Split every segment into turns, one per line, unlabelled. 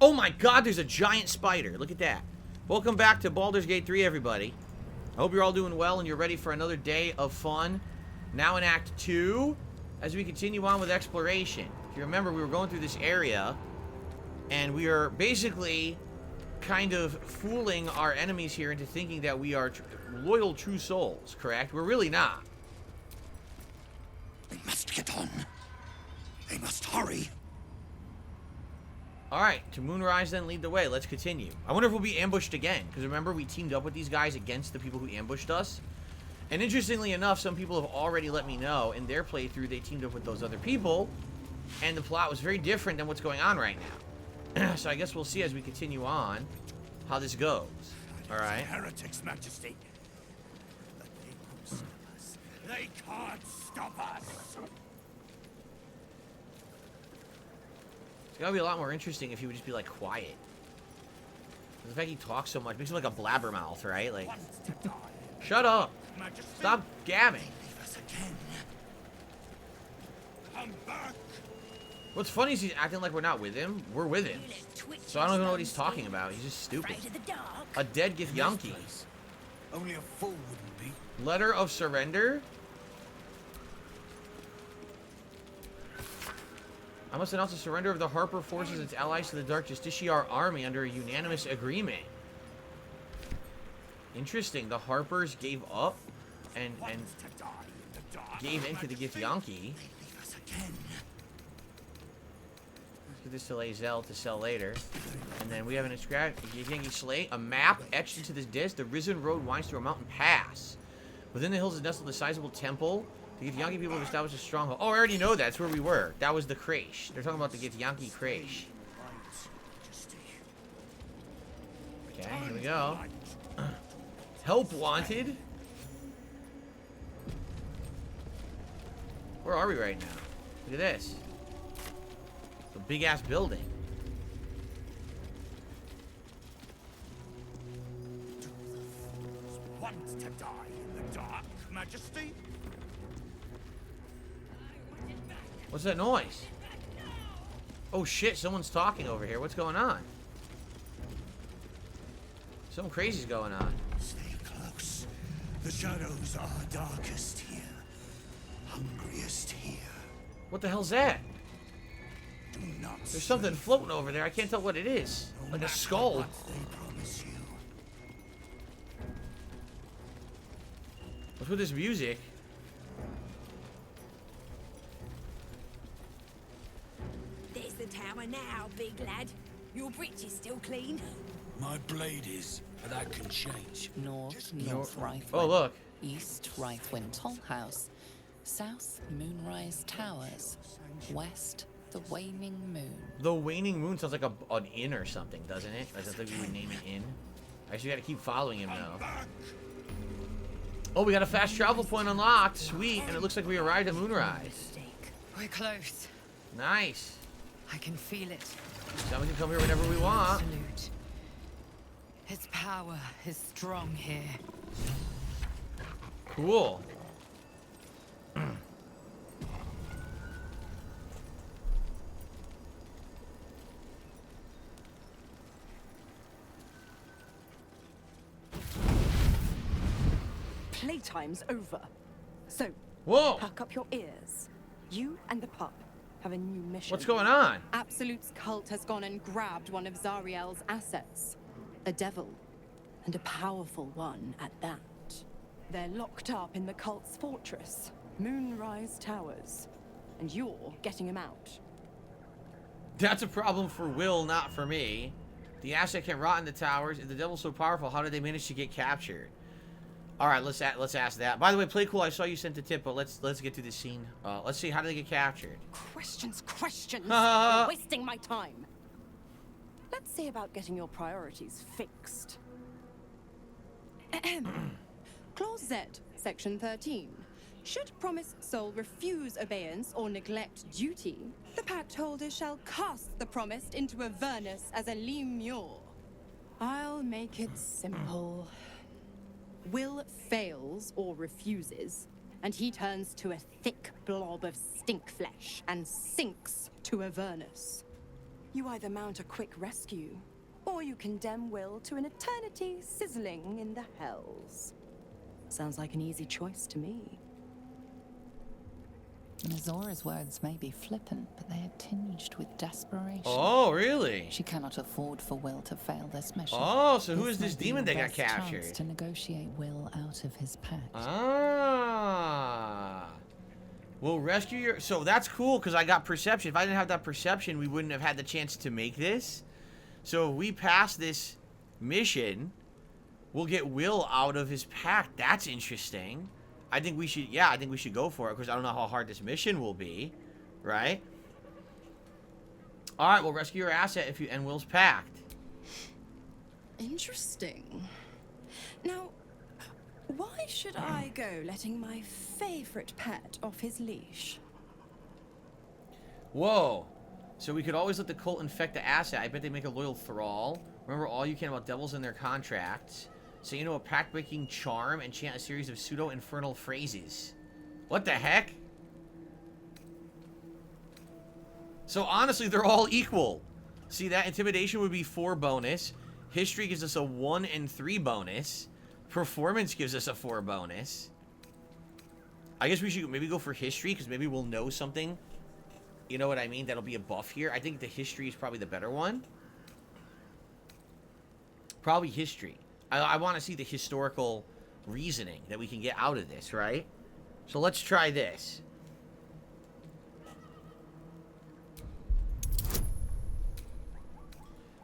Oh my god, there's a giant spider. Look at that. Welcome back to Baldur's Gate 3, everybody. I hope you're all doing well and you're ready for another day of fun. Now in Act 2, as we continue on with exploration. If you remember, we were going through this area, and we are basically kind of fooling our enemies here into thinking that we are loyal, true souls, correct? We're really not.
They must get on. They must hurry.
Alright, to Moonrise then, lead the way. Let's continue. I wonder if we'll be ambushed again, because remember we teamed up with these guys against the people who ambushed us? And interestingly enough, some people have already let me know in their playthrough they teamed up with those other people, and the plot was very different than what's going on right now. So I guess we'll see as we continue on how this goes. Alright.
Heretics, Majesty. But they won't stop us. They can't stop us.
It's gotta be a lot more interesting if he would just be like quiet. The fact he talks so much makes him like a blabbermouth, right? Like, shut up.
Majesty.
Stop gabbing.
Leave us again. Come back.
What's funny is he's acting like we're not with him. We're with him. So I don't even know what he's talking about. He's just stupid. A dead Githyanki.
Only a fool wouldn't be.
Letter of surrender? I must announce the surrender of the Harper forces and its allies to the Dark Justiciar army under a unanimous agreement. Interesting. The Harpers gave up and gave in to the Githyanki. Let's get this to Lae'zel to sell later. And then we have an inscribed Githyanki slate. A map etched into this disc. The Risen Road winds through a mountain pass. Within the hills is nestled a sizable temple. The Githyanki people have established a stronghold. Oh, I already know that. That's where we were. That was the Crash. They're talking about the Githyanki Crash. Okay, here we go. Help wanted. Where are we right now? Look at this. It's a big-ass building.
Want to die in the dark, Majesty?
What's that noise? Oh shit, someone's talking over here. What's going on? Something crazy's going on.
Stay close. The shadows are darkest here. Hungriest here.
What the hell's that?
Do not
There's something floating over there. I can't tell what it is. Like a skull.
what they promise you.
What's with this music?
There's the tower now, big lad. Your breech is still clean.
My blade is, but that can change.
North Rythwin.
Oh, look.
East Rythwin Toll House. South Moonrise Towers. West the Waning Moon.
The Waning Moon sounds like an inn or something, doesn't it? Like, I think we would name an inn. I actually gotta keep following him now. Oh, we got a fast travel point unlocked. Sweet. And it looks like we arrived at Moonrise.
We're close.
Nice.
I can feel it.
So we can come here whenever we want.
Absolute. Its power is strong here.
Cool.
Playtime's over. So,
Whoa.
perk up your ears. You and the pup have a new mission.
What's going on?
Absolute's cult has gone and grabbed one of Zariel's assets. A devil. And a powerful one at that. They're locked up in the cult's fortress, Moonrise Towers. And you're getting him out.
That's a problem for Will, not for me. The asset can rot in the towers. If the devil's so powerful, how did they manage to get captured? All right, let's ask that. By the way, play cool. I saw you sent the tip, but let's get to the scene. Let's see, how did they get captured?
Questions. You're wasting my time. Let's see about getting your priorities fixed. Clause Z, Section 13. Should promised soul refuse obeyance or neglect duty, the pact holder shall cast the promised into Avernus as a lemure. I'll make it simple. Will fails or refuses, and he turns to a thick blob of stink flesh and sinks to Avernus. You either mount a quick rescue, or you condemn Will to an eternity sizzling in the hells. Sounds like an easy choice to me.
Mizora's words may be flippant, but they are tinged with desperation.
Oh, really?
She cannot afford for Will to fail this mission.
Oh, so who is this
might be
demon
your
that got
best chance
captured?
to negotiate Will out of his pact.
Ah. We'll rescue your... So that's cool, because I got perception. If I didn't have that perception, we wouldn't have had the chance to make this. So if we pass this mission, we'll get Will out of his pact. That's interesting. I think we should... Yeah, I think we should go for it, because I don't know how hard this mission will be. Right? Alright, we'll rescue your asset if you end Will's pact.
Interesting. Now, why should I go letting my favorite pet off his leash?
Whoa. So we could always let the cult infect the asset. I bet they make a loyal thrall. Remember all you can about devils and their contracts. So you know a pact-breaking charm and chant a series of pseudo-infernal phrases. What the heck? So honestly, they're all equal. See that? Intimidation would be 4 bonus. History gives us a 1 and 3 bonus. Performance gives us a 4 bonus. I guess we should maybe go for history, because maybe we'll know something. You know what I mean? That'll be a buff here. I think the history is probably the better one. Probably history. I want to see the historical reasoning that we can get out of this, right? So let's try this.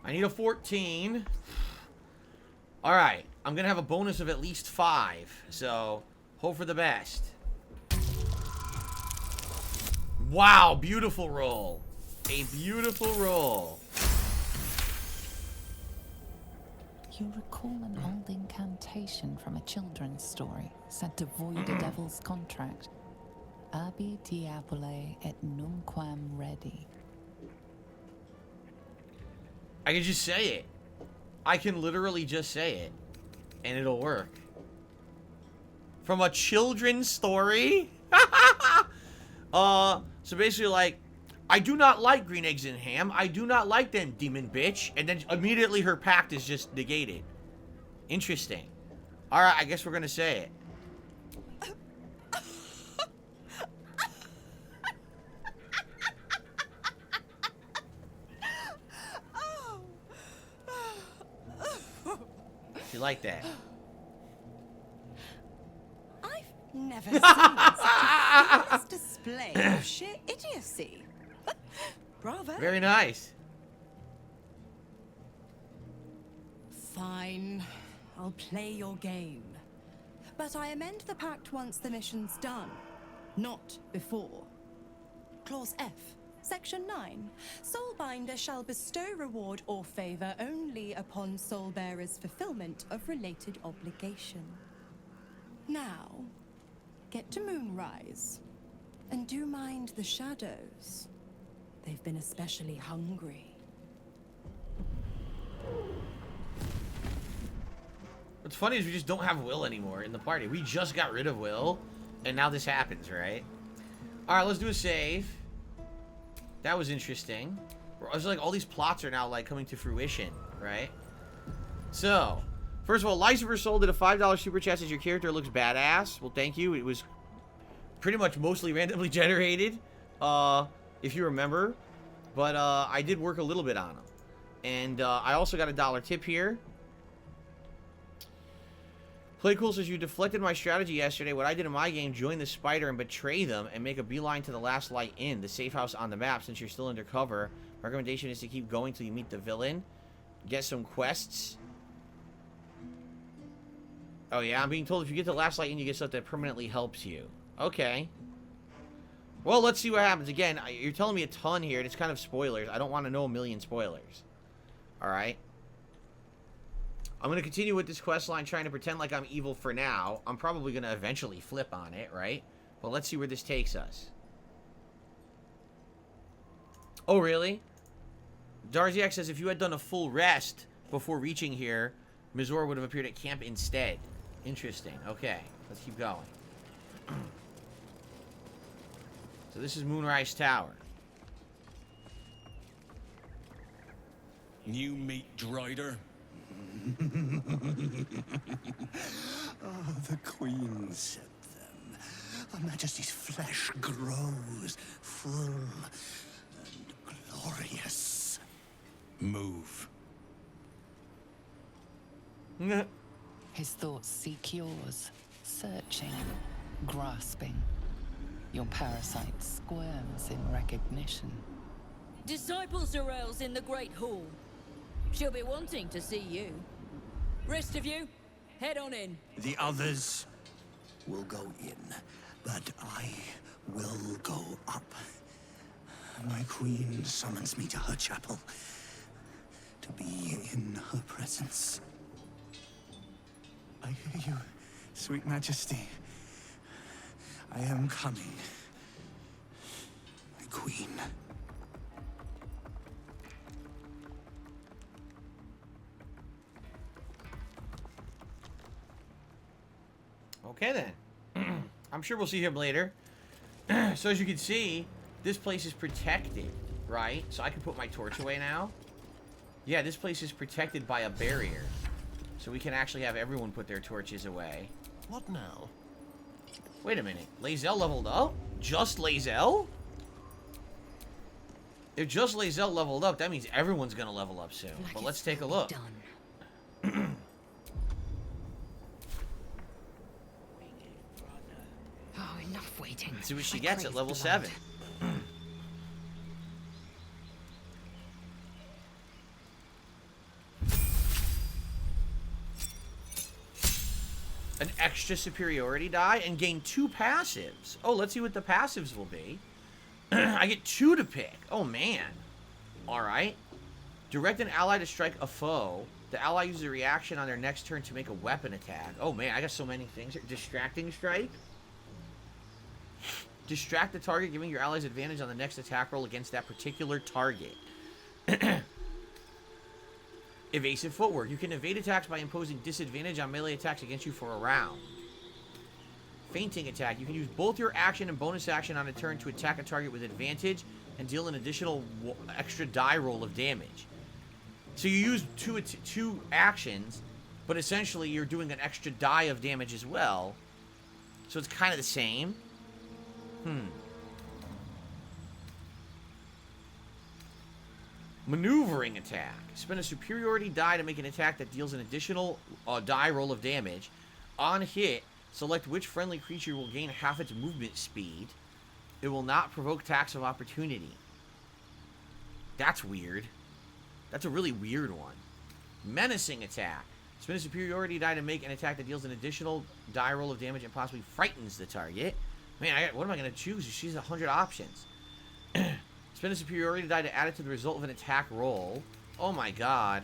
I need a 14. Alright. I'm going to have a bonus of at least 5. So, hope for the best. Wow, beautiful roll. A beautiful roll.
You recall an old incantation from a children's story said to void a devil's contract. Abi diabole et nunquam redi.
I can just say it. I can literally just say it. And it'll work. From a children's story? So basically like, I do not like green eggs and ham. I do not like them, demon bitch. And then immediately her pact is just negated. Interesting. Alright, I guess we're gonna say it. You like that?
I've never seen such a fierce display of sheer idiocy. Bravo.
Very nice.
Fine. I'll play your game. But I amend the pact once the mission's done. Not before. Clause F. Section 9. Soulbinder shall bestow reward or favor only upon soulbearer's fulfillment of related obligation. Now, get to Moonrise. And do mind the shadows. They've been especially hungry.
What's funny is we just don't have Will anymore in the party. We just got rid of Will, and now this happens, right? Alright, let's do a save. That was interesting. I was like, all these plots are now like coming to fruition, right? So, first of all, Lucifer Soul did a $5 super chat says your character looks badass. Well, thank you. It was pretty much mostly randomly generated, if you remember. But I did work a little bit on them. And I also got a $1 tip here. Play Cool says, you deflected my strategy yesterday. What I did in my game, join the spider and betray them and make a beeline to the last light inn, the safe house on the map, since you're still undercover. My recommendation is to keep going till you meet the villain. Get some quests. Oh yeah, I'm being told if you get the last light inn, you get stuff that permanently helps you. Okay. Well, let's see what happens. Again, you're telling me a ton here, and it's kind of spoilers. I don't want to know a million spoilers. Alright. I'm going to continue with this quest line, trying to pretend like I'm evil for now. I'm probably going to eventually flip on it, right? But let's see where this takes us. Oh, really? Darziak says, if you had done a full rest before reaching here, Mizora would have appeared at camp instead. Interesting. Okay, let's keep going. So this is Moonrise Tower.
New meat drider? Oh, the Queen said them. Her Majesty's flesh grows full and glorious. Move.
His thoughts seek yours, searching, grasping. Your parasite squirms in recognition.
Disciple Sorrel's in the Great Hall. She'll be wanting to see you. Rest of you, head on in.
The others will go in, but I will go up. My queen summons me to her chapel to be in her presence. I hear you, sweet majesty. I am coming. My queen.
Okay then. I'm sure we'll see him later. So as you can see, this place is protected, right? So I can put my torch away now. Yeah, this place is protected by a barrier. So we can actually have everyone put their torches away.
What now?
Wait a minute. Lae'zel leveled up? Just Lae'zel? If just Lae'zel leveled up, that means everyone's gonna level up soon.
Like
But let's
it's
take a
finally
look.
done. Oh, enough waiting.
See what she
I
gets at
crave
level
blood.
7. An extra superiority die and gain 2 passives. Oh, let's see what the passives will be. I get 2 to pick. Oh, man. Alright. Direct an ally to strike a foe. The ally uses a reaction on their next turn to make a weapon attack. Oh, man, I got so many things here. Distracting strike. Distract the target, giving your allies advantage on the next attack roll against that particular target. Evasive footwork. You can evade attacks by imposing disadvantage on melee attacks against you for a round. Feinting attack. You can use both your action and bonus action on a turn to attack a target with advantage and deal an additional extra die roll of damage. So you use two actions, but essentially you're doing an extra die of damage as well. So it's kind of the same. Maneuvering attack. Spend a superiority die to make an attack that deals an additional die roll of damage. On hit, select which friendly creature will gain half its movement speed. It will not provoke attacks of opportunity. That's weird. That's a really weird one. Menacing attack. Spend a superiority die to make an attack that deals an additional die roll of damage and possibly frightens the target. Man, what am I going to choose? She's 100 options. Spend a superiority die to add it to the result of an attack roll. Oh my god.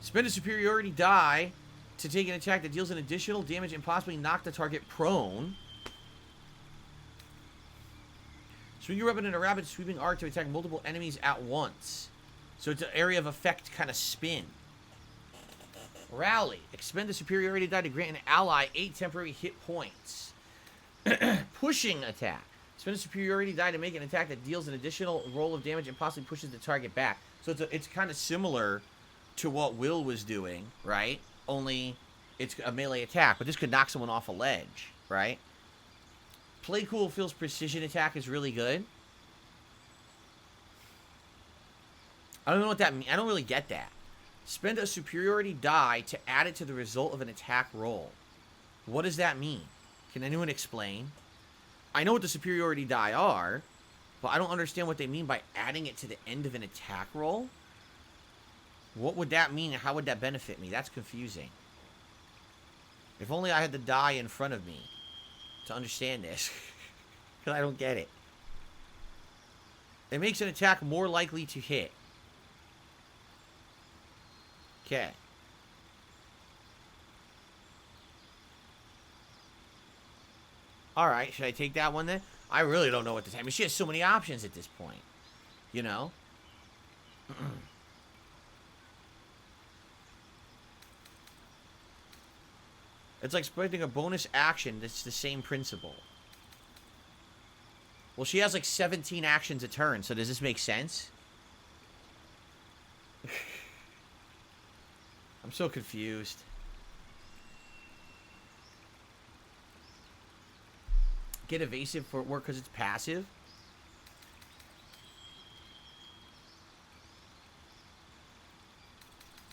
Spend a superiority die to take an attack that deals an additional damage and possibly knock the target prone. Swing your weapon in a rapid sweeping arc to attack multiple enemies at once. So it's an area of effect kind of spin. Rally. Expend a superiority die to grant an ally 8 temporary hit points. Pushing attack. Spend a superiority die to make an attack that deals an additional roll of damage and possibly pushes the target back. So it's kind of similar to what Will was doing, right? Only it's a melee attack, but this could knock someone off a ledge, right? Play Cool feels precision attack is really good. I don't know what that means. I don't really get that. Spend a superiority die to add it to the result of an attack roll. What does that mean? Can anyone explain? I know what the superiority die are, but I don't understand what they mean by adding it to the end of an attack roll. What would that mean and how would that benefit me? That's confusing. If only I had the die in front of me to understand this. Because I don't get it. It makes an attack more likely to hit. Okay. Alright, should I take that one then? I really don't know what to say. I mean, she has so many options at this point. You know? It's like spending a bonus action that's the same principle. Well, she has like 17 actions a turn, so does this make sense? I'm so confused. Get evasive for work because it's passive.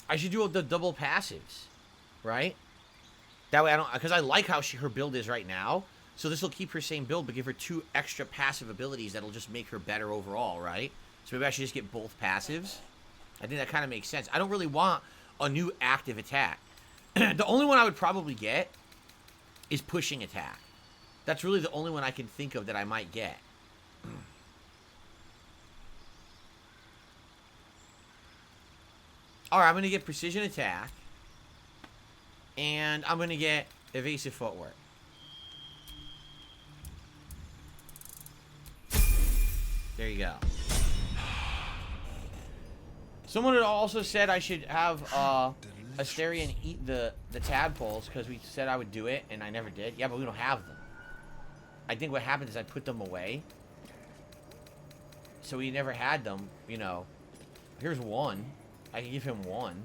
I should do the double passives, right? That way I don't, because I like how her build is right now. So this will keep her same build, but give her 2 extra passive abilities that'll just make her better overall, right? So maybe I should just get both passives. I think that kind of makes sense. I don't really want a new active attack. The only one I would probably get is pushing attack. That's really the only one I can think of that I might get. Alright, I'm going to get precision attack. And I'm going to get evasive footwork. There you go. Someone had also said I should have Asterion eat the tadpoles because we said I would do it and I never did. Yeah, but we don't have them. I think what happened is I put them away. So we never had them, you know. Here's one. I can give him one.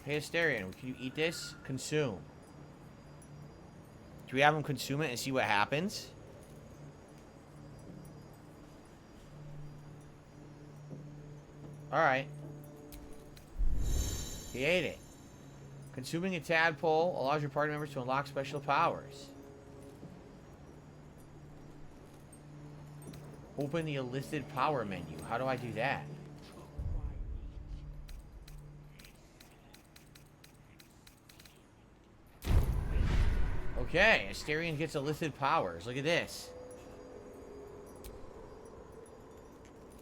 Hey, Asterion, can you eat this? Consume. Do we have him consume it and see what happens? Alright. He ate it. Consuming a tadpole allows your party members to unlock special powers. Open the enlisted power menu. How do I do that? Okay, Asterion gets enlisted powers. Look at this.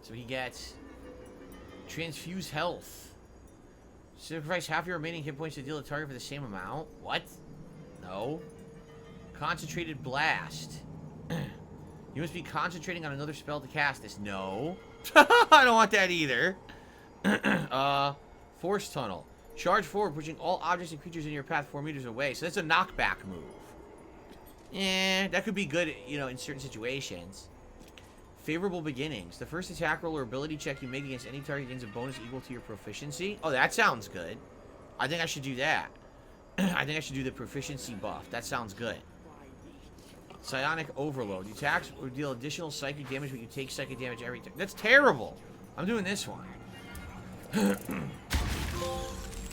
So he gets transfuse health. Sacrifice half your remaining hit points to deal a target for the same amount. What? No. Concentrated blast. You must be concentrating on another spell to cast this. No. I don't want that either. Force tunnel. Charge forward, pushing all objects and creatures in your path 4 meters away. So that's a knockback move. That could be good, you know, in certain situations. Favorable beginnings. The first attack roll or ability check you make against any target gains a bonus equal to your proficiency. Oh, that sounds good. I think I should do that. I think I should do the proficiency buff. That sounds good. Psionic overload. You attack or deal additional psychic damage, but you take psychic damage every time. That's terrible. I'm doing this one.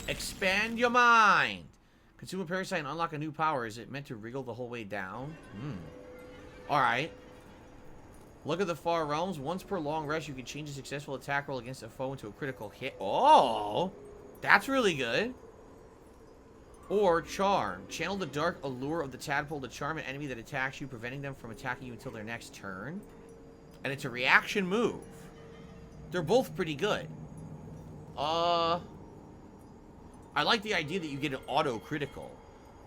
Expand your mind. Consume a parasite and unlock a new power. Is it meant to wriggle the whole way down? Alright. Look at the far realms. Once per long rest, you can change a successful attack roll against a foe into a critical hit. Oh! That's really good. Or charm. Channel the dark allure of the tadpole to charm an enemy that attacks you, preventing them from attacking you until their next turn. And it's a reaction move. They're both pretty good. I like the idea that you get an auto critical,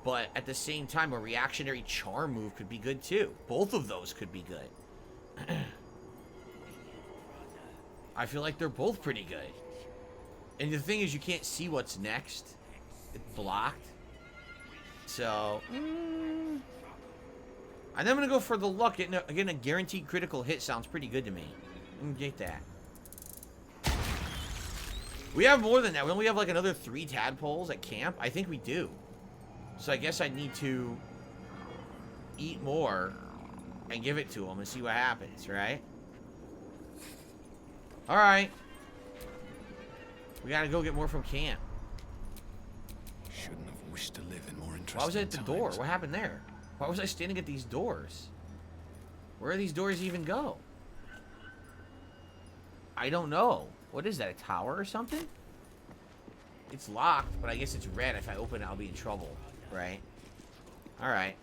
but at the same time, a reactionary charm move could be good too. Both of those could be good. I feel like they're both pretty good. And the thing is, you can't see what's next. It's blocked. So, and I'm going to go for the luck. Getting a guaranteed critical hit sounds pretty good to me. I'm going to get that. We have more than that. We only have like another 3 tadpoles at camp. I think we do. So I guess I need to eat more and give it to them and see what happens, right? Alright. We gotta go get more from camp.
Shouldn't have wished to live in more interesting
Why was I at the
times.
door? What happened there? Why was I standing at these doors? Where do these doors even go? I don't know. What is that, a tower or something? It's locked, but I guess it's red. If I open it, I'll be in trouble, right? Alright.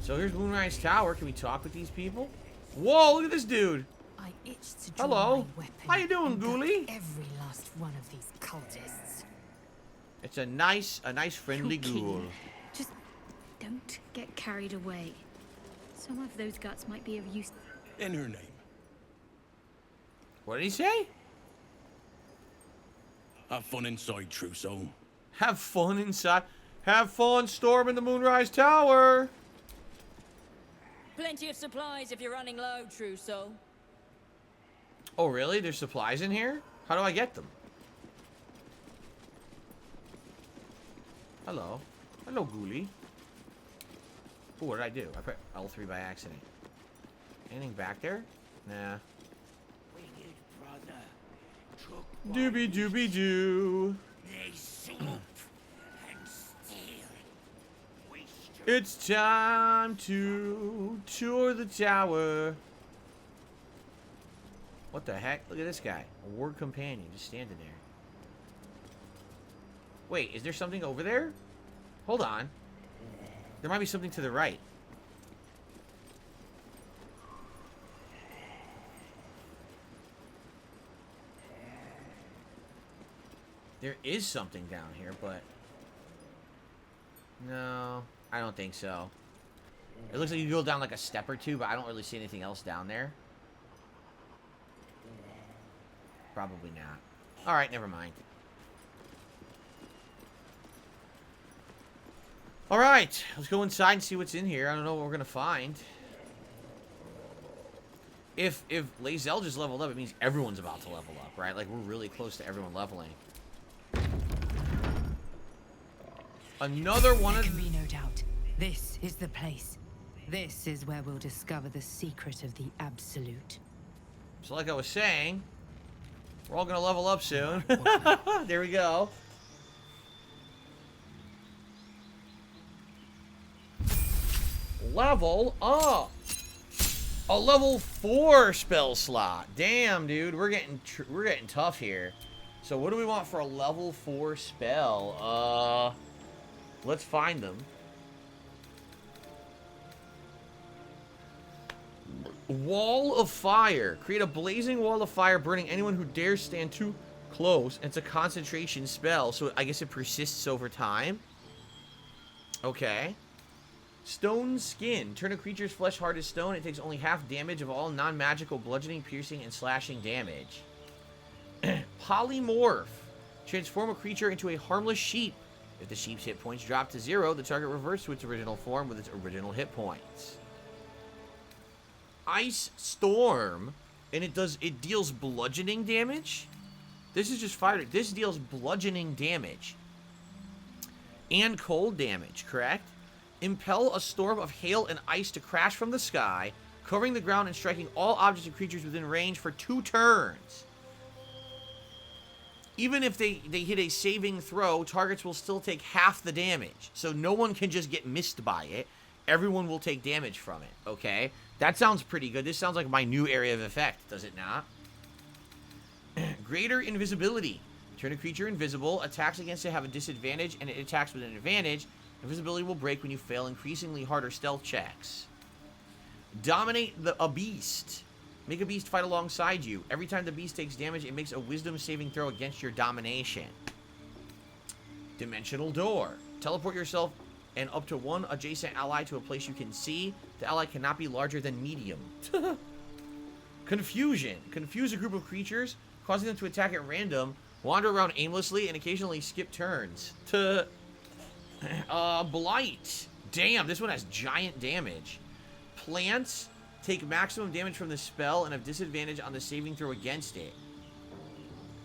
So here's Moonrise Tower. Can we talk with these people? Whoa, look at this dude.
I itch to draw
Hello.
my weapon
How you doing,
and gut
Ghoulie?
every last one of these cultists.
It's a nice friendly
You're keen.
ghoul.
Just don't get carried away. Some of those guts might be of use.
In her name.
What did he say?
Have fun inside, Trousseau.
Have fun inside. Have fun storming the Moonrise Tower.
Plenty of supplies if you're running low, true soul.
Oh, really? There's supplies in here? How do I get them? Hello. Hello, Ghoulie. Ooh, what did I do? I put L3 by accident. Anything back there? Nah. Doobie doobie doo. It's time to tour the tower. What the heck? Look at this guy. A ward companion just standing there. Wait, is there something over there? Hold on. There might be something to the right. There is something down here, but... No, I don't think so. It looks like you go down like a step or two, but I don't really see anything else down there. Probably not. Alright, never mind. Alright, let's go inside and see what's in here. I don't know what we're gonna find. If Lae'zel just leveled up, it means everyone's about to level up, right? Like, we're really close to everyone leveling. Another one
There
of...
can be no doubt. This is the place. This is where we'll discover the secret of the Absolute.
So like I was saying, we're all gonna level up soon. There we go. Level up. A level 4 spell slot. Damn, dude, we're getting tough here. So what do we want for a level 4 spell? Let's find them. Wall of Fire. Create a blazing wall of fire, burning anyone who dares stand too close. It's a concentration spell, so I guess it persists over time. Okay. Stone Skin. Turn a creature's flesh hard as stone. It takes only half damage of all non-magical bludgeoning, piercing, and slashing damage. Polymorph. Transform a creature into a harmless sheep. If the sheep's hit points drop to 0, the target reverts to its original form with its original hit points. Ice Storm, and it deals bludgeoning damage. This is just fire. This deals bludgeoning damage and cold damage, correct? Impel a storm of hail and ice to crash from the sky, covering the ground and striking all objects and creatures within range for 2 turns. Even if they hit a saving throw, targets will still take half the damage. So no one can just get missed by it. Everyone will take damage from it, okay? That sounds pretty good. This sounds like my new area of effect, does it not? Greater Invisibility. Turn a creature invisible. Attacks against it have a disadvantage, and it attacks with an advantage. Invisibility will break when you fail increasingly harder stealth checks. Dominate a beast. Make a beast fight alongside you. Every time the beast takes damage, it makes a wisdom saving throw against your domination. Dimensional Door. Teleport yourself and up to 1 adjacent ally to a place you can see. The ally cannot be larger than medium. Confusion. Confuse a group of creatures, causing them to attack at random, wander around aimlessly, and occasionally skip turns. Blight. Damn, this one has giant damage. Plants take maximum damage from the spell and have disadvantage on the saving throw against it.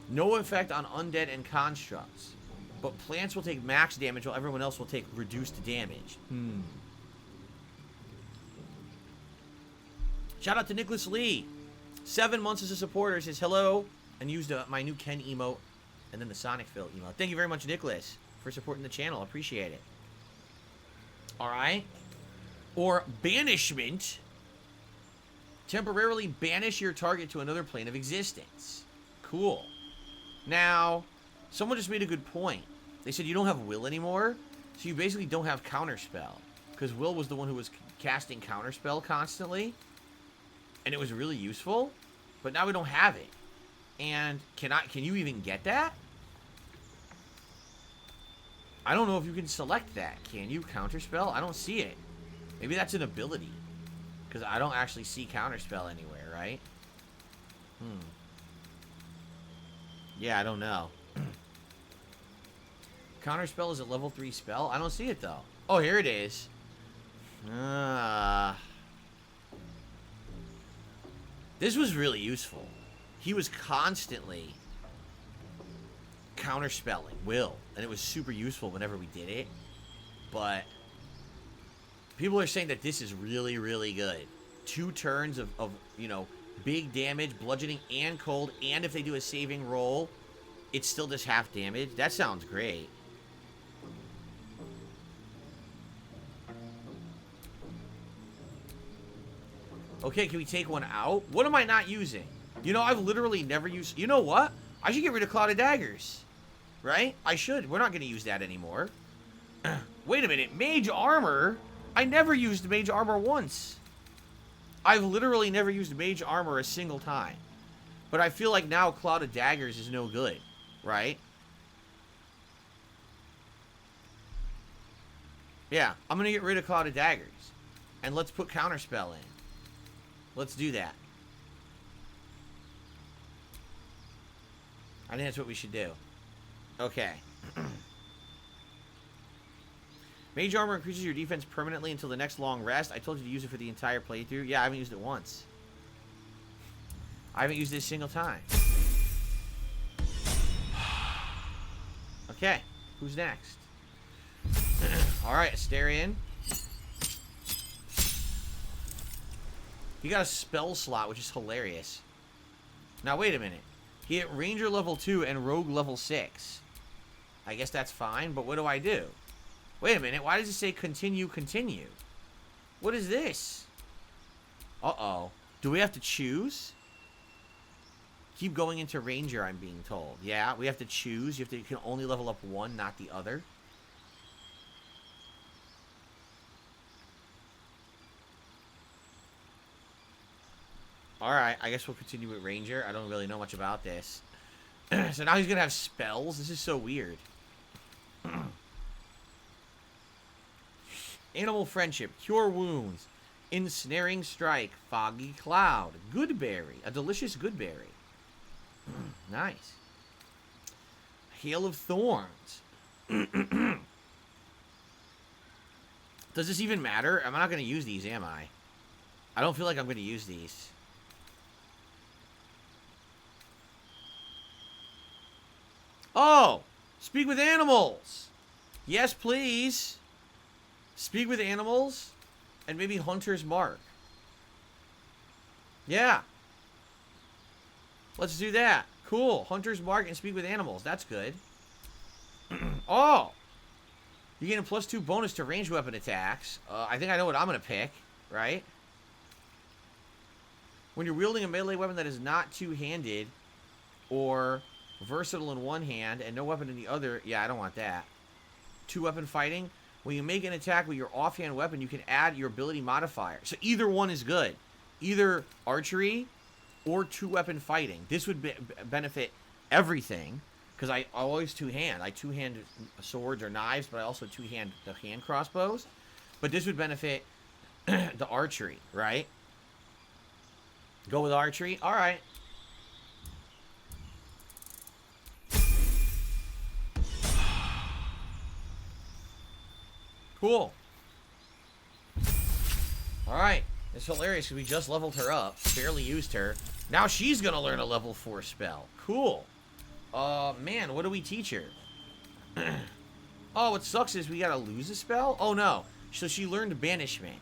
No effect on undead and constructs. But plants will take max damage while everyone else will take reduced damage. Shout out to Nicholas Lee. 7 months as a supporter. Says hello and used my new Ken emote and then the Sonic Phil emote. Thank you very much, Nicholas, for supporting the channel. Appreciate it. Alright. Or Banishment. Temporarily banish your target to another plane of existence. Cool. Now, someone just made a good point. They said you don't have Will anymore, so you basically don't have Counterspell. Because Will was the one who was casting Counterspell constantly. And it was really useful. But now we don't have it. And can you even get that? I don't know if you can select that. Can you? Counterspell? I don't see it. Maybe that's an ability. Because I don't actually see Counterspell anywhere, right? Yeah, I don't know. Counterspell is a level 3 spell? I don't see it, though. Oh, here it is. This was really useful. He was constantly counterspelling Will, and it was super useful whenever we did it. But people are saying that this is really, really good. 2 turns of you know, big damage, bludgeoning, and cold, and if they do a saving roll, it's still just half damage. That sounds great. Okay, can we take one out? What am I not using? You know, I've literally never used... You know what? I should get rid of Cloud of Daggers. Right? I should. We're not going to use that anymore. Wait a minute. Mage Armor? I never used Mage Armor once. I've literally never used Mage Armor a single time. But I feel like now Cloud of Daggers is no good. Right? Yeah. I'm going to get rid of Cloud of Daggers. And let's put Counterspell in. Let's do that. I think that's what we should do. Okay. Mage Armor increases your defense permanently until the next long rest. I told you to use it for the entire playthrough. Yeah, I haven't used it once. I haven't used it a single time. Okay. Who's next? Alright, Asterion. He got a spell slot, which is hilarious. Now, wait a minute. He hit Ranger level 2 and Rogue level 6. I guess that's fine, but what do I do? Wait a minute. Why does it say continue, continue? What is this? Uh-oh. Do we have to choose? Keep going into Ranger, I'm being told. Yeah, we have to choose. You can only level up one, not the other. Alright, I guess we'll continue with Ranger. I don't really know much about this. So now he's going to have spells? This is so weird. Animal Friendship. Cure Wounds. Ensnaring Strike. Foggy Cloud. Goodberry. A delicious Goodberry. Nice. Hail of Thorns. Does this even matter? I'm not going to use these, am I? I don't feel like I'm going to use these. Oh! Speak with animals! Yes, please! Speak with animals? And maybe Hunter's Mark. Yeah. Let's do that. Cool. Hunter's Mark and Speak with Animals. That's good. Oh! You get a +2 bonus to ranged weapon attacks. I think I know what I'm going to pick, right? When you're wielding a melee weapon that is not two-handed or versatile in one hand and no weapon in the other. Yeah, I don't want that. 2-weapon fighting. When you make an attack with your offhand weapon, you can add your ability modifier. So either one is good. Either archery or 2-weapon fighting. This would benefit everything. Because I always two-hand. I two-hand swords or knives, but I also two-hand the hand crossbows. But this would benefit the archery, right? Go with archery? Alright. Cool. Alright. It's hilarious because we just leveled her up. Barely used her. Now she's going to learn a level 4 spell. Cool. Man, what do we teach her? Oh, what sucks is we got to lose a spell? Oh, no. So she learned Banishment.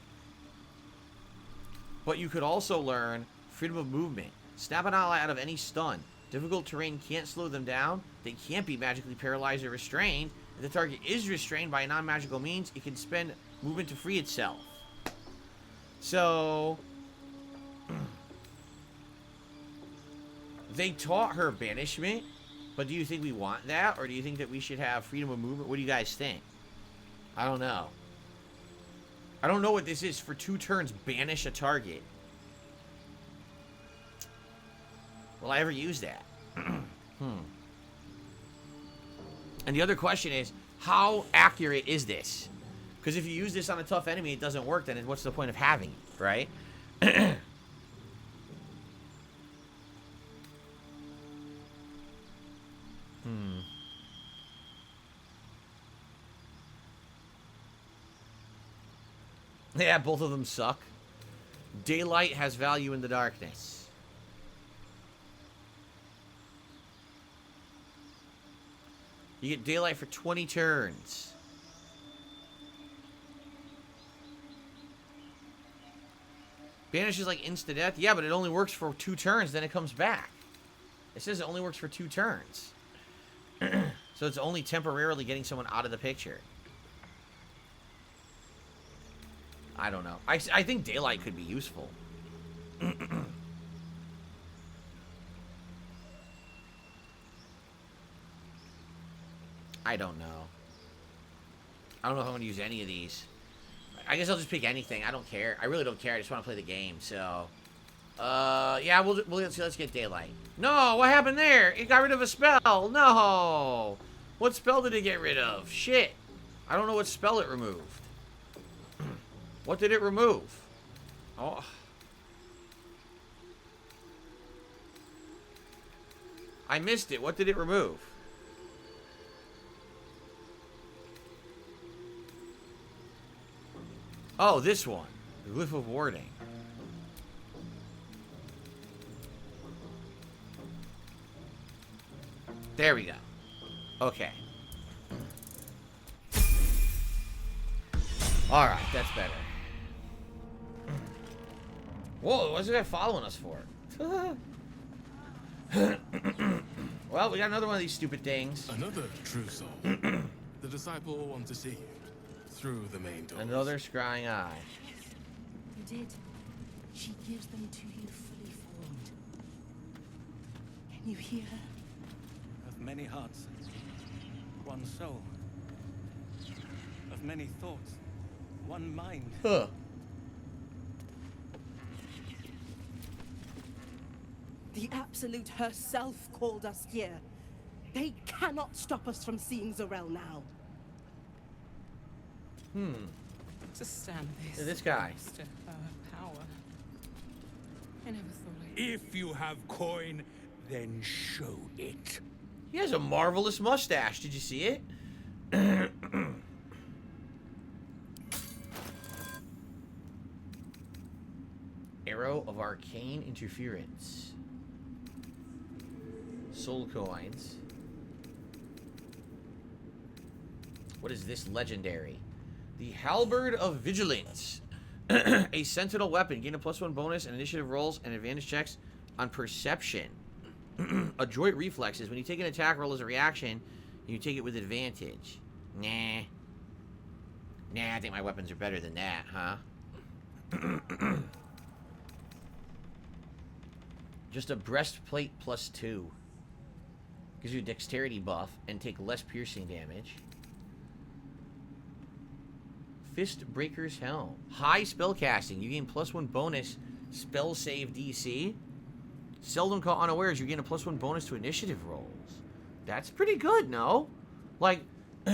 But you could also learn Freedom of Movement. Snap an ally out of any stun. Difficult terrain can't slow them down. They can't be magically paralyzed or restrained. If the target is restrained by a non-magical means, it can spend movement to free itself. So they taught her Banishment, but do you think we want that? Or do you think that we should have Freedom of Movement? What do you guys think? I don't know. I don't know what this is. For 2 turns, banish a target. Will I ever use that? And the other question is, how accurate is this? Because if you use this on a tough enemy, it doesn't work, then what's the point of having it, right? Yeah, both of them suck. Daylight has value in the darkness. You get daylight for 20 turns. Banish is like insta-death. Yeah, but it only works for 2 turns, then it comes back. It says it only works for 2 turns. So it's only temporarily getting someone out of the picture. I don't know. I think daylight could be useful. I don't know. I don't know if I'm going to use any of these. I guess I'll just pick anything. I don't care. I really don't care. I just want to play the game, so... yeah, let's get daylight. No, what happened there? It got rid of a spell. No. What spell did it get rid of? Shit. I don't know what spell it removed. What did it remove? Oh. I missed it. What did it remove? Oh, this one. The Glyph of Warding. There we go. Okay. Alright, that's better. Whoa, what's the guy following us for? Well, we got another one of these stupid things.
Another true soul. The disciple will want to see you through the main door.
Another scrying eye.
You did. She gives them to you fully formed. Can you hear her?
Of many hearts, one soul. Of many thoughts, one mind.
Huh.
The Absolute herself called us here. They cannot stop us from seeing Zorel now.
To stand this.
This guy.
To her power. I never thought I'd...
If you have coin, then show it.
He has a marvelous mustache. Did you see it? Arrow of Arcane Interference. Soul coins. What is this legendary? The Halberd of Vigilance. A sentinel weapon. Gain a +1 bonus and initiative rolls and advantage checks on perception. Adroit reflexes. When you take an attack roll as a reaction, you take it with advantage. Nah. Nah, I think my weapons are better than that, huh? Just a breastplate +2. Gives you a dexterity buff and take less piercing damage. Fistbreaker's Helm. High spellcasting. You gain +1 bonus spell save DC. Seldom caught unawares. You gain a +1 bonus to initiative rolls. That's pretty good, no? Like,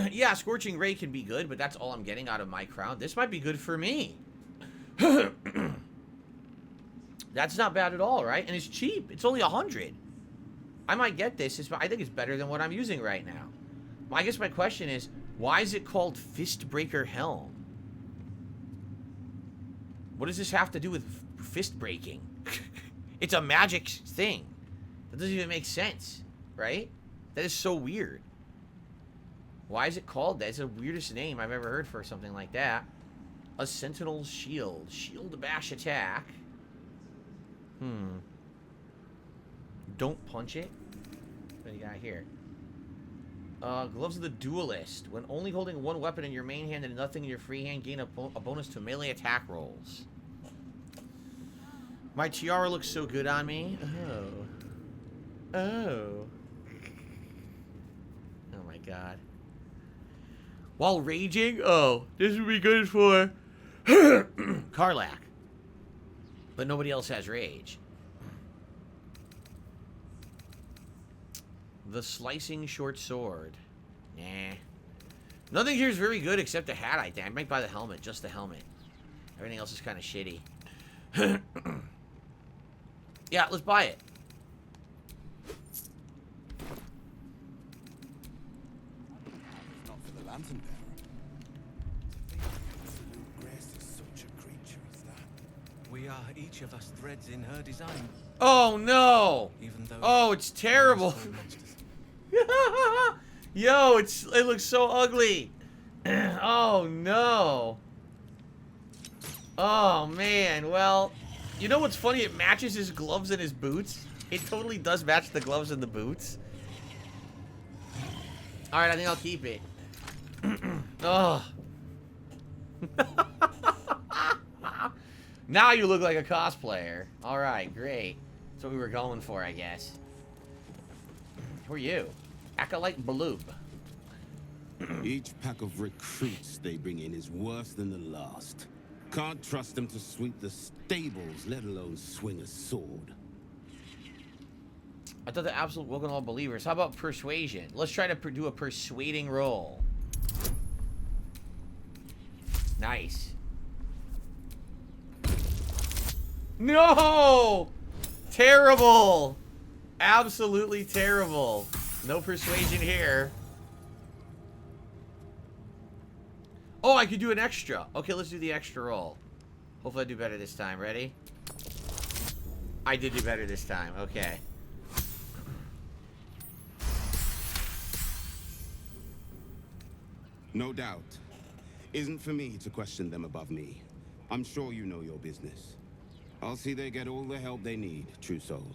yeah, Scorching Ray can be good, but that's all I'm getting out of my crown. This might be good for me. That's not bad at all, right? And it's cheap. It's only 100. I might get this. I think it's better than what I'm using right now. Well, I guess my question is, why is it called Fistbreaker Helm? What does this have to do with fist breaking? It's a magic thing. That doesn't even make sense, right? That is so weird. Why is it called that? It's the weirdest name I've ever heard for something like that. A Sentinel's Shield. Shield bash attack. Don't punch it. What do you got here? Gloves of the Duelist. When only holding one weapon in your main hand and nothing in your free hand, gain a bonus to melee attack rolls. My tiara looks so good on me. Oh. Oh. Oh my god. While raging? Oh, this would be good for Karlach. But nobody else has rage. The Slicing Short Sword. Nah. Nothing here is very good except the hat, I think. I might buy the helmet. Just the helmet. Everything else is kind of shitty. Yeah, let's buy it.
Not for the lantern bearer. Absolute grace is such a creature as that. We are each of us threads in her design.
Oh no!
Even though
Oh, it's terrible. Yo, it looks so ugly. Oh no. Oh man. Well, you know what's funny? It matches his gloves and his boots. It totally does match the gloves and the boots. All right, I think I'll keep it. Oh. Now you look like a cosplayer. All right, great. That's what we were going for, I guess. Who are you? Acolyte Balub.
Each pack of recruits they bring in is worse than the last. Can't trust them to sweep the stables, let alone swing a sword.
I thought the absolute welcome all believers. How about persuasion? Let's try to do a persuading roll. Nice. No! Terrible! Absolutely terrible. No persuasion here. Oh, I could do an extra. Okay, let's do the extra roll. Hopefully I do better this time. Ready? I did do better this time. Okay.
No doubt. Isn't for me to question them above me. I'm sure you know your business. I'll see they get all the help they need, true soul.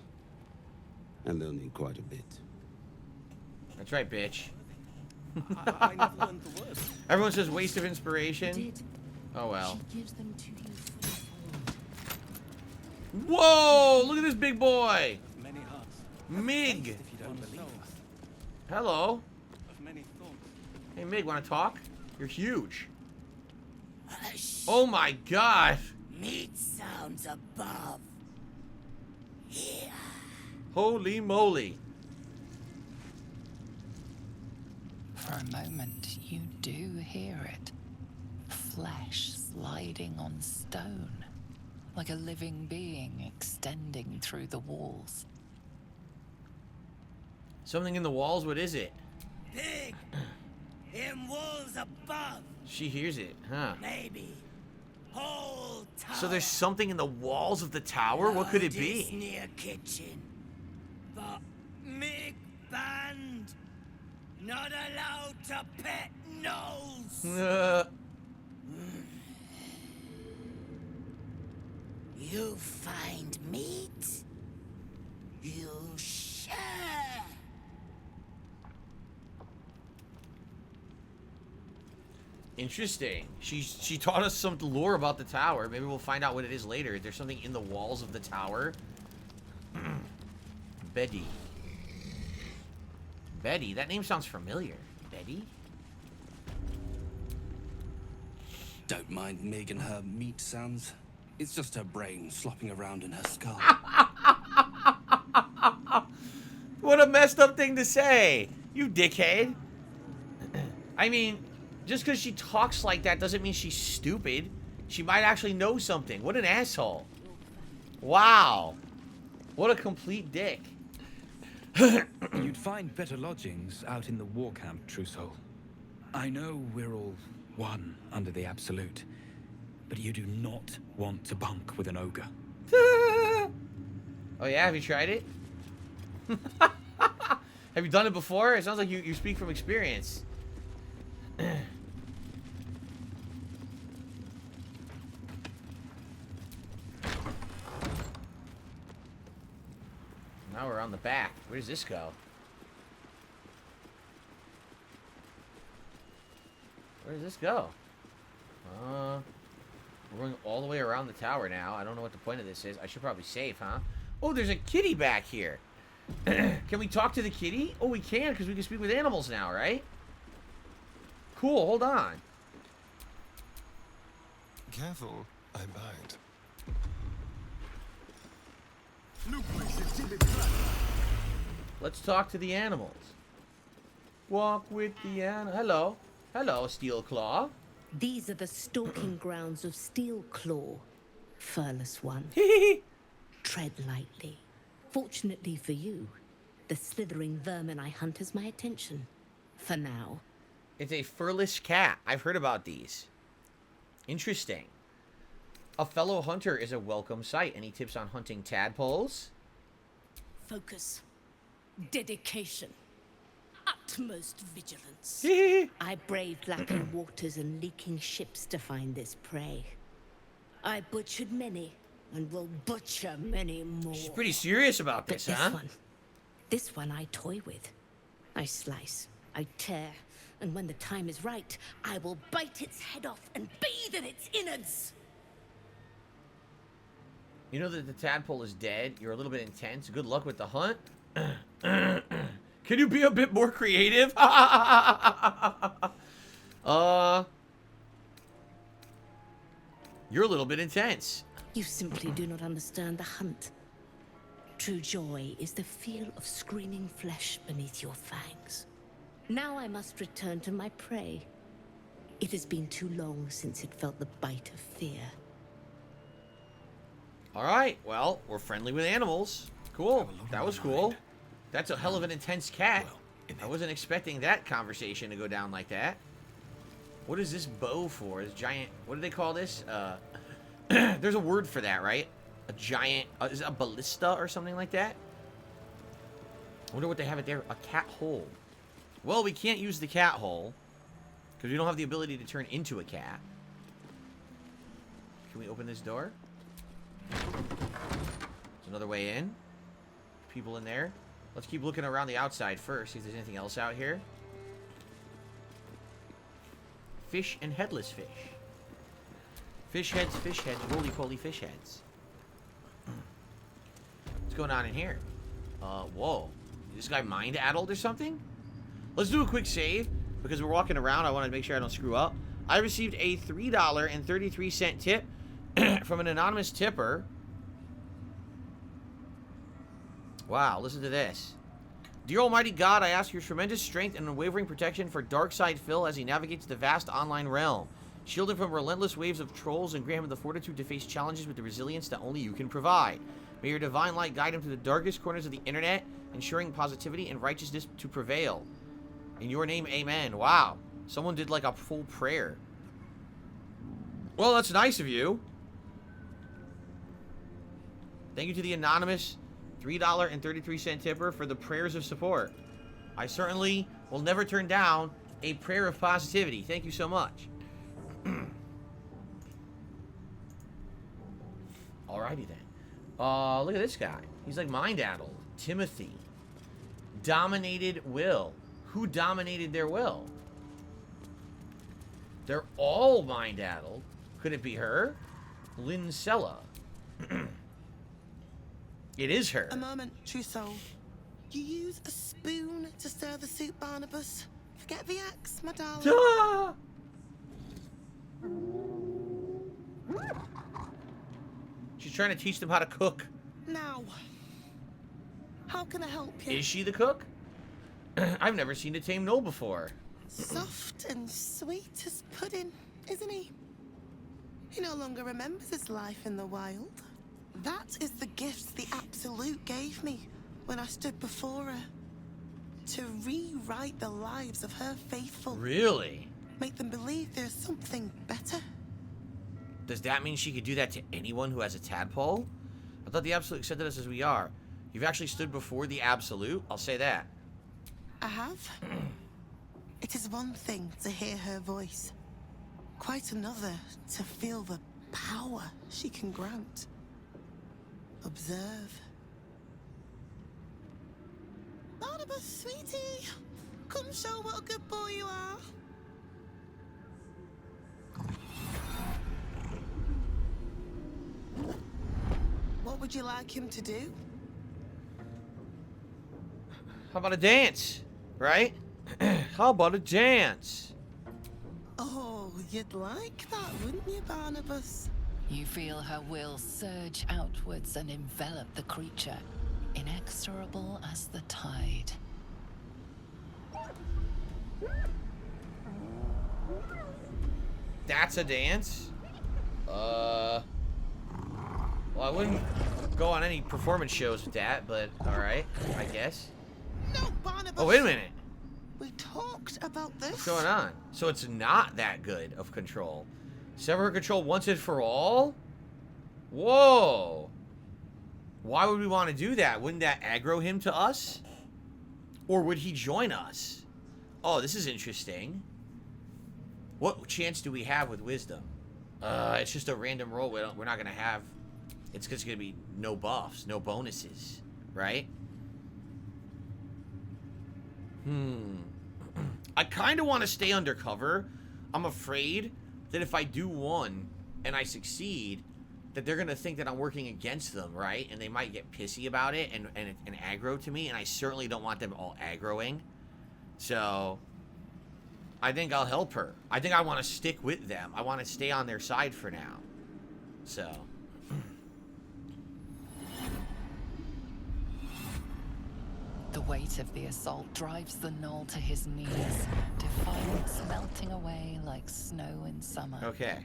And they'll need quite a bit.
That's right, bitch.
I never learned the word.
Everyone says waste of inspiration.
Did.
Oh well.
She gives them to you fully formed.
Whoa! Look at this big boy.
Many hearts.
Mig.
If you don't believe us.
Hello.
Of many thoughts.
Hey, Mig, want to talk? You're huge. Oh my god.
Meat sounds above. Here.
Holy moly.
For a moment, you do hear it. Flesh sliding on stone, like a living being extending through the walls.
Something in the walls? What is it?
Big. In walls above.
She hears it, huh?
Maybe. Whole tower.
So there's something in the walls of the tower? What could it
Loudest
be?
Near kitchen. But Mig banned. Not allowed to pet nose. You find meat. You share.
Interesting. She taught us some lore about the tower. Maybe we'll find out what it is later. There's something in the walls of the tower. Betty. Betty? That name sounds familiar. Betty?
Don't mind Meg and her meat sounds. It's just her brain slopping around in her skull.
What a messed up thing to say. You dickhead. I mean, just because she talks like that doesn't mean she's stupid. She might actually know something. What an asshole. Wow. What a complete dick.
You'd find better lodgings out in the war camp, true soul. I know we're all one under the Absolute, but you do not want to bunk with an ogre.
Oh yeah, have you tried it? Have you done it before? It sounds like you speak from experience. Now we're on the back. Where does this go? Where does this go? We're going all the way around the tower now. I don't know what the point of this is. I should probably save, huh? Oh, there's a kitty back here. Can we talk to the kitty? Oh, we can, because we can speak with animals now, right? Cool, hold on.
Careful, I bite.
Let's talk to the animals. Walk with the animal. Hello. Hello, Steel Claw.
These are the stalking grounds of Steel Claw, furless one. Tread lightly. Fortunately for you, the slithering vermin I hunt has my attention. For now.
It's a furless cat. I've heard about these. Interesting. A fellow hunter is a welcome sight. Any tips on hunting tadpoles?
Focus. Dedication.
utmost vigilance. I braved lacking waters and leaking ships to find this prey. I butchered many, and will butcher many more.
She's pretty serious about this,
but
huh?
This one I toy with. I slice, I tear, and when the time is right, I will bite its head off and bathe in its innards.
You know that the tadpole is dead. You're a little bit intense. Good luck with the hunt. Can you be a bit more creative? You're a little bit intense.
You simply do not understand the hunt. True joy is the feel of screaming flesh beneath your fangs. Now I must return to my prey. It has been too long since it felt the bite of fear.
Alright, well, we're friendly with animals. Cool. That was cool. That's a hell of an intense cat. I wasn't expecting that conversation to go down like that. What is this bow for? This giant... What do they call this? There's a word for that, right? A giant... is it a ballista or something like that? I wonder what they have it there. A cat hole. Well, we can't use the cat hole. Because we don't have the ability to turn into a cat. Can we open this door? There's another way in. People in there. Let's keep looking around the outside first. See if there's anything else out here. Fish and headless fish. Fish heads, roly-poly fish heads. What's going on in here? Whoa. Is this guy mind-addled or something? Let's do a quick save. Because we're walking around, I want to make sure I don't screw up. I received a $3.33 tip from an anonymous tipper. Wow, listen to this. Dear Almighty God, I ask your tremendous strength and unwavering protection for Darkside Phil as he navigates the vast online realm. Shield him from relentless waves of trolls and grant him the fortitude to face challenges with the resilience that only you can provide. May your divine light guide him to the darkest corners of the internet, ensuring positivity and righteousness to prevail. In your name, amen. Wow. Someone did like a full prayer. Well, that's nice of you. Thank you to the anonymous $3.33 tipper for the prayers of support. I certainly will never turn down a prayer of positivity. Thank you so much. Alrighty then. Look at this guy. He's like mind-addled. Timothy. Dominated will. Who dominated their will? They're all mind-addled. Could it be her? Lincella. It is her.
A moment, true soul. You use a spoon to stir the soup, Barnabas. Forget the axe, my darling.
Ah! She's trying to teach them how to cook.
Now, how can I help you?
Is she the cook? I've never seen a tame gnoll before.
Soft and sweet as pudding, isn't he? He no longer remembers his life in the wild. That is the gift the Absolute gave me when I stood before her. To rewrite the lives of her faithful.
Really?
Make them believe there's something better.
Does that mean she could do that to anyone who has a tadpole? I thought the Absolute accepted us as we are. You've actually stood before the Absolute? I'll say that.
I have. It is one thing to hear her voice. Quite another to feel the power she can grant. Observe. Barnabas, sweetie, come show what a good boy you are. What would you like him to do?
How about a dance? Right? How about a dance?
Oh, you'd like that, wouldn't you, Barnabas?
You feel her will surge outwards and envelop the creature, inexorable as the tide.
That's a dance? Well, I wouldn't go on any performance shows with that, but alright, I guess.
No, Barnabas.
Oh, wait a minute.
We talked about this.
What's going on? So it's not that good of control. Sever her control once and for all? Whoa. Why would we want to do that? Wouldn't that aggro him to us? Or would he join us? Oh, this is interesting. What chance do we have with wisdom? It's just a random roll. We're not going to have... It's just going to be no buffs, no bonuses, right? I kind of want to stay undercover. I'm afraid that if I do one and I succeed, that they're going to think that I'm working against them, right? And they might get pissy about it and aggro to me, and I certainly don't want them all aggroing. So, I think I'll help her. I think I want to stick with them. I want to stay on their side for now. So...
The weight of the assault drives the gnoll to his knees, defiance melting away like snow in summer.
Okay.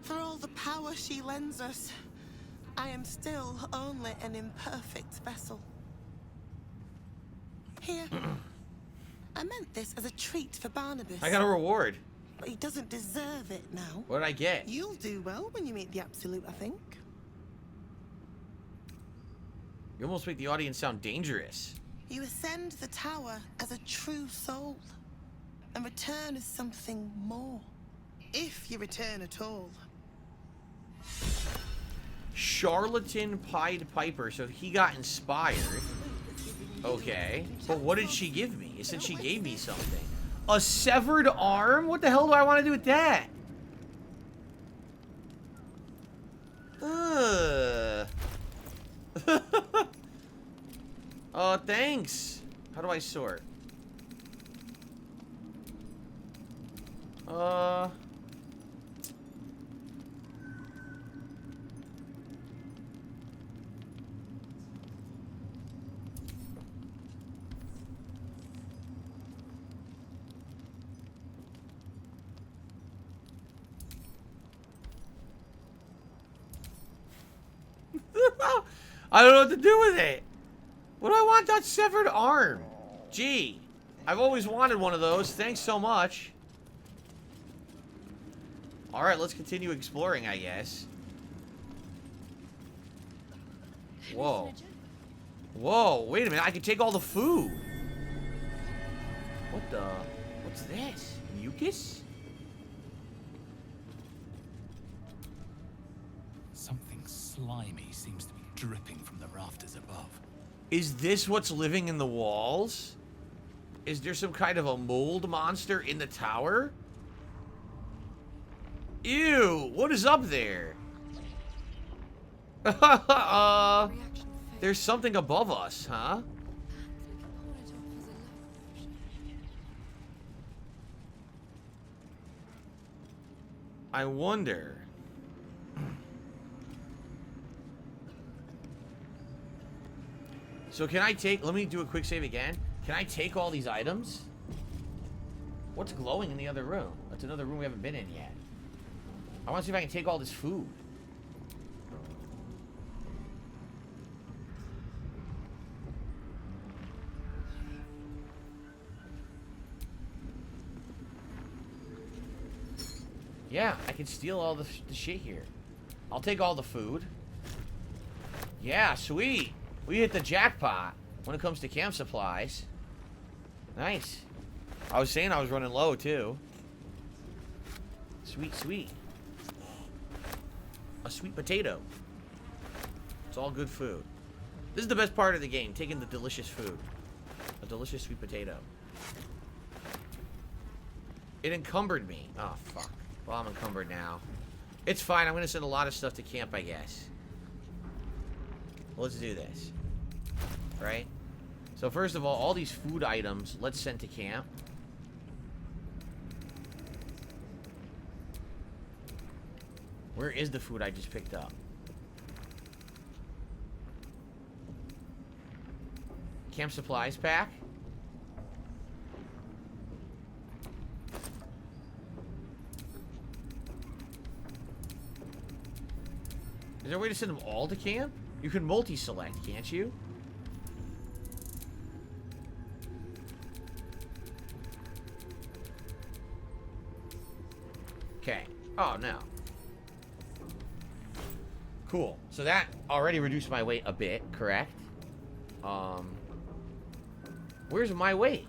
For all the power she lends us, I am still only an imperfect vessel. Here. I meant this as a treat for Barnabas.
I got a reward.
But he doesn't deserve it now.
What did I get?
You'll do well when you meet the Absolute, I think.
You almost make the audience sound dangerous.
You ascend the tower as a true soul, and return as something more. If you return at all.
Charlatan Pied Piper, so he got inspired. Okay. But what did she give me? It said she gave me something. A severed arm? What the hell do I want to do with that? Oh, thanks. How do I sort? I don't know what to do with it. What do I want that severed arm? Gee, I've always wanted one of those. Thanks so much. Alright, let's continue exploring, I guess. Whoa. Whoa, wait a minute. I can take all the food. What the? What's this? Mucus?
Something slimy seems to be dripping from the rafters above.
Is this what's living in the walls? Is there some kind of a mold monster in the tower? Ew, what is up there? There's something above us, huh? I wonder. So can I take, let me do a quick save again. Can I take all these items? What's glowing in the other room? That's another room we haven't been in yet. I want to see if I can take all this food. Yeah, I can steal all the shit here. I'll take all the food. Yeah, sweet. We hit the jackpot when it comes to camp supplies. Nice. I was saying I was running low, too. Sweet, sweet. A sweet potato. It's all good food. This is the best part of the game, taking the delicious food. A delicious sweet potato. It encumbered me. Oh, fuck. Well, I'm encumbered now. It's fine. I'm going to send a lot of stuff to camp, I guess. Let's do this. Right? So first of all these food items, let's send to camp. Where is the food I just picked up? Camp supplies pack? Is there a way to send them all to camp? You can multi-select, can't you? Okay. Oh, no. Cool. So that already reduced my weight a bit, correct? Where's my weight?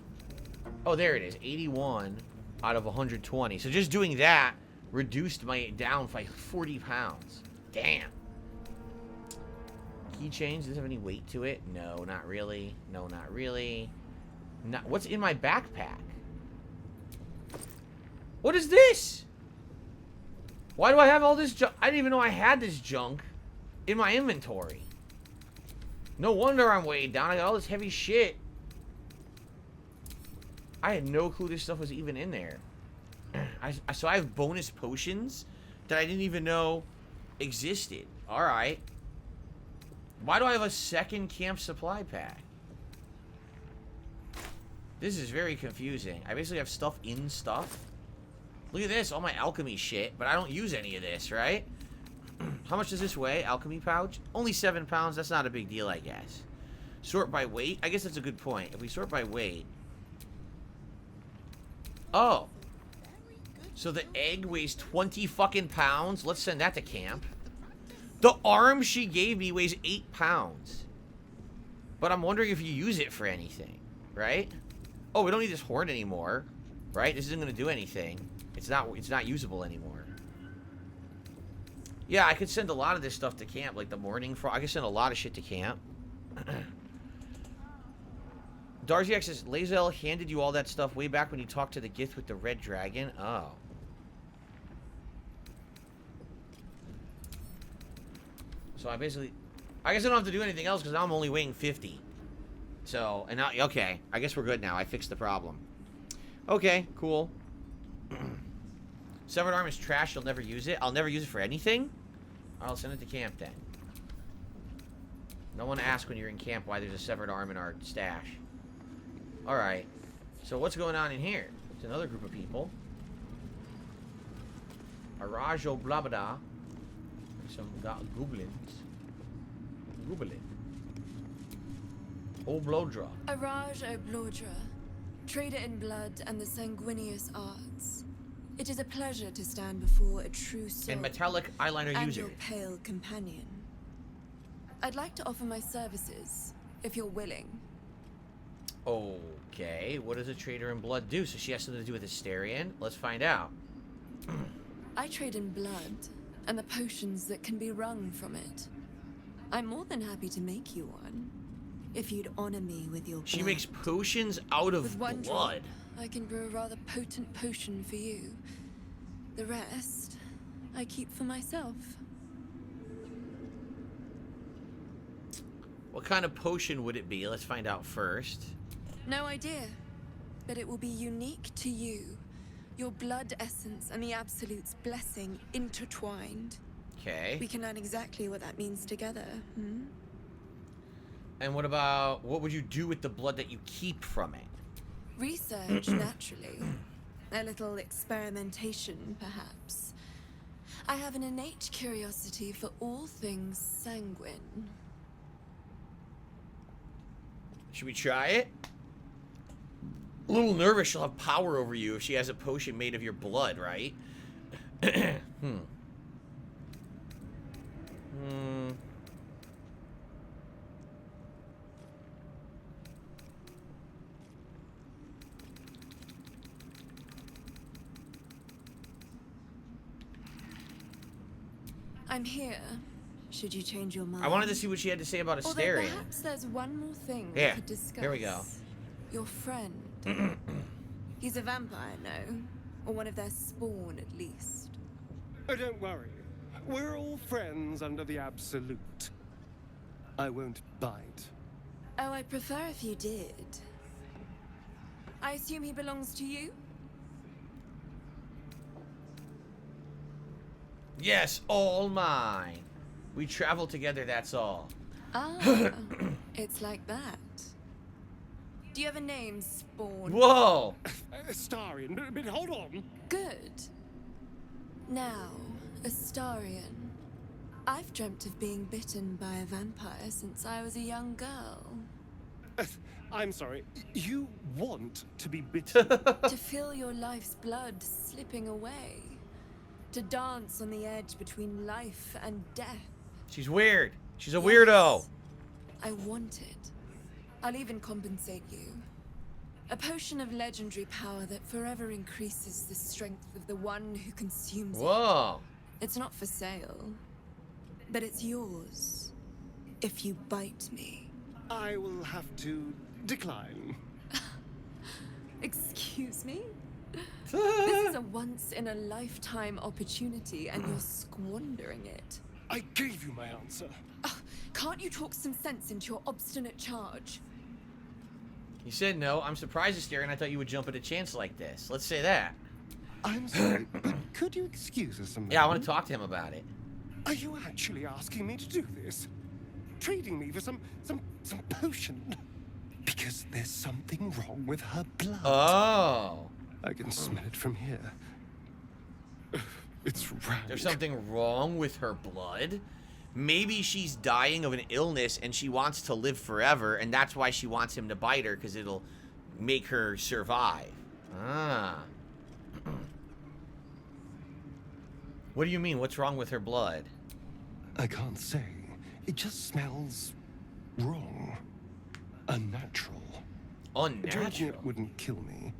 Oh, there it is. 81 out of 120. So just doing that reduced my down by 40 pounds. Damn. Keychain, does it have any weight to it? No, not really. No, not really. What's in my backpack? What is this? Why do I have all this junk? I didn't even know I had this junk in my inventory. No wonder I'm weighed down. I got all this heavy shit. I had no clue this stuff was even in there. So I have bonus potions that I didn't even know existed. Alright. Why do I have a second camp supply pack? This is very confusing. I basically have stuff in stuff. Look at this, all my alchemy shit, but I don't use any of this, right? How much does this weigh? Alchemy pouch? Only 7 pounds. That's not a big deal, I guess. Sort by weight? I guess that's a good point. If we sort by weight... Oh. So the egg weighs 20 fucking pounds? Let's send that to camp. The arm she gave me weighs 8 pounds. But I'm wondering if you use it for anything, right? Oh, we don't need this horn anymore, right? This isn't going to do anything. It's not usable anymore. Yeah, I could send a lot of this stuff to camp, like the morning frog. I could send a lot of shit to camp. Darcy X says, Lazel handed you all that stuff way back when you talked to the Gith with the red dragon. Oh. So I guess I don't have to do anything else because now I'm only weighing 50. So, and now, okay. I guess we're good now. I fixed the problem. Okay, cool. Severed arm is trash. You'll never use it. I'll never use it for anything. I'll send it to camp then. No one asks when you're in camp why there's a severed arm in our stash. Alright. So what's going on in here? It's another group of people. Arajo Blabada. Some goblins. Goblin. Oblodra.
Araj Oblodra, trader in blood and the sanguineous arts. It is a pleasure to stand before a true soul
and metallic eyeliner
and
user.
Your pale companion. I'd like to offer my services, if you're willing.
Okay, what does a trader in blood do? So she has something to do with Asterion? Let's find out.
I trade in blood, and the potions that can be wrung from it. I'm more than happy to make you one, if you'd honor me with your blood.
She makes potions out of
with one
blood.
Drop, I can brew a rather potent potion for you. The rest, I keep for myself.
What kind of potion would it be? Let's find out first.
No idea, but it will be unique to you. Your blood essence and the Absolute's blessing intertwined.
Okay.
We can learn exactly what that means together. Hmm?
And what about, what would you do with the blood that you keep from it?
Research, naturally. A little experimentation, perhaps. I have an innate curiosity for all things sanguine.
Should we try it? A little nervous she'll have power over you if she has a potion made of your blood, right?
I'm here, should you change your mind.
I wanted to see what she had to say about
Although
Asterion.
perhaps there's one more thing
Yeah,
we could discuss.
here we go.
Your friend. He's a vampire, no? Or one of their spawn, at least.
Oh, don't worry. We're all friends under the Absolute. I won't bite.
Oh, I'd prefer if you did. I assume he belongs to you?
Yes, all mine. We travel together, that's all.
Ah, it's like that. Do you have a name, Spawn?
Whoa!
Astarion, but hold on.
Good. Now, Astarion. I've dreamt of being bitten by a vampire since I was a young girl.
I'm sorry, you want to be bitten?
To feel your life's blood slipping away. To dance on the edge between life and death.
She's weird. She's a weirdo.
I want it. I'll even compensate you. A potion of legendary power that forever increases the strength of the one who consumes
Whoa.
it. It's not for sale, but it's yours if you bite me.
I will have to decline.
Excuse me? This is a once-in-a-lifetime opportunity, and you're squandering it.
I gave you my answer.
Can't you talk some sense into your obstinate charge?
He said no. I'm surprised, Astarion. I thought you would jump at a chance like this. Let's say that.
I'm sorry, but could you excuse us a moment?
Yeah, I want to talk to him about it.
Are you actually asking me to do this? Trading me for some potion? Because there's something wrong with her blood.
Oh.
I can smell it from here. It's rank.
There's something wrong with her blood? Maybe she's dying of an illness and she wants to live forever, and that's why she wants him to bite her, because it'll make her survive. Ah. What do you mean? What's wrong with her blood?
I can't say. It just smells wrong. Unnatural.
Unnatural?
Drinking it wouldn't kill me,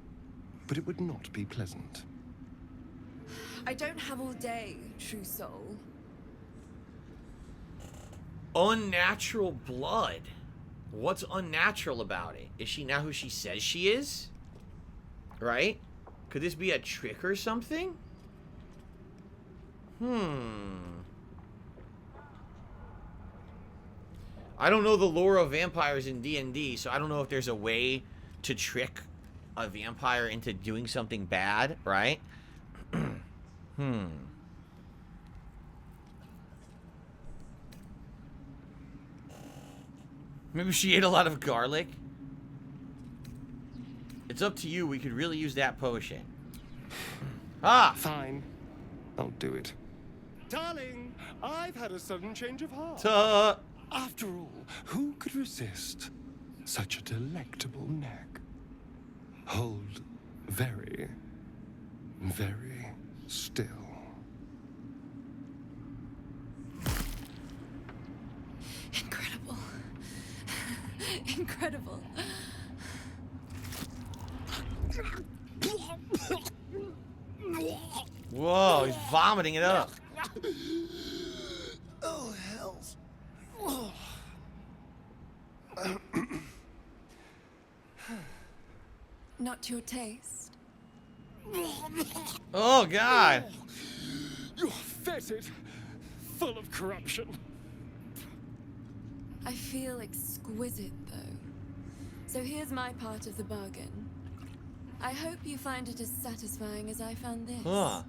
but it would not be pleasant.
I don't have all day, true soul.
Unnatural blood. What's unnatural about it? Is she not who she says she is? Right? Could this be a trick or something? I don't know the lore of vampires in D&D, so I don't know if there's a way to trick a vampire into doing something bad, right? Maybe she ate a lot of garlic. It's up to you. We could really use that potion. Ah!
Fine. I'll do it. Darling, I've had a sudden change of heart. After all, who could resist such a delectable neck? Hold very, very still.
Incredible. Incredible.
Whoa, he's vomiting it up.
Oh, hells.
Not to your taste.
Oh, God.
You're fetid, full of corruption.
I feel exquisite, though. So here's my part of the bargain. I hope you find it as satisfying as I found this.
Huh.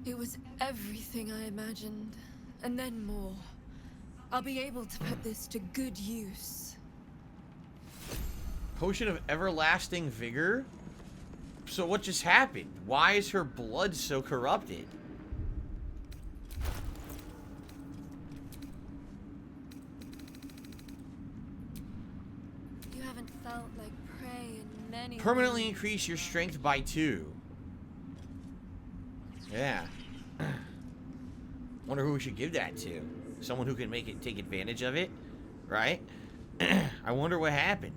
It was everything I imagined, and then more. I'll be able to put this to good use.
Potion of everlasting vigor? So what just happened? Why is her blood so corrupted?
You haven't felt like prey in many
Permanently
weeks.
increase your strength by 2. Yeah. Wonder who we should give that to. Someone who can make it take advantage of it, right? I wonder what happened.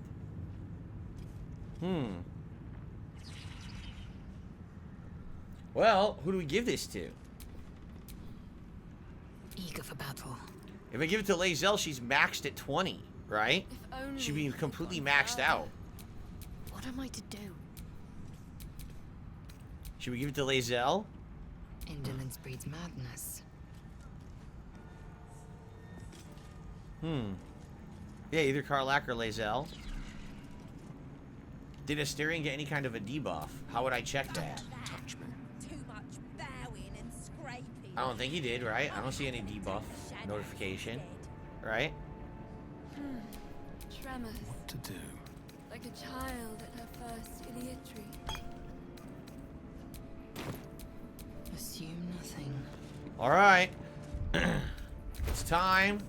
Well, who do we give this to?
Eager for battle.
If I give it to Lae'zel, she's maxed at 20, right? She'd be completely maxed out.
What am I to do?
Should we give it to Lae'zel?
Indolence breeds madness.
Yeah, either Karlach or Lae'zel. Did Astarion get any kind of a debuff? How would I check that?
Touch me.
Too much bowing and scraping.
I don't think he did, right? I don't see any debuff notification, right?
Tremors.
What to do?
Like a child at her first idiotry.
Assume nothing.
All right. It's time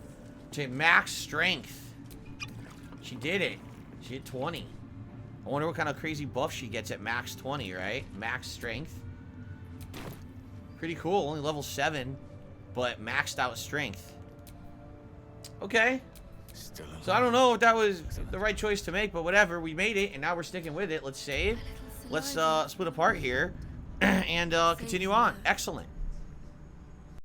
to max strength. She did it. She hit 20. I wonder what kind of crazy buff she gets at max 20, right? Max strength. Pretty cool. Only level 7, but maxed out strength. Okay. So I don't know if that was the right choice to make, but whatever. We made it, and now we're sticking with it. Let's save. Let's split apart here and continue on. Excellent.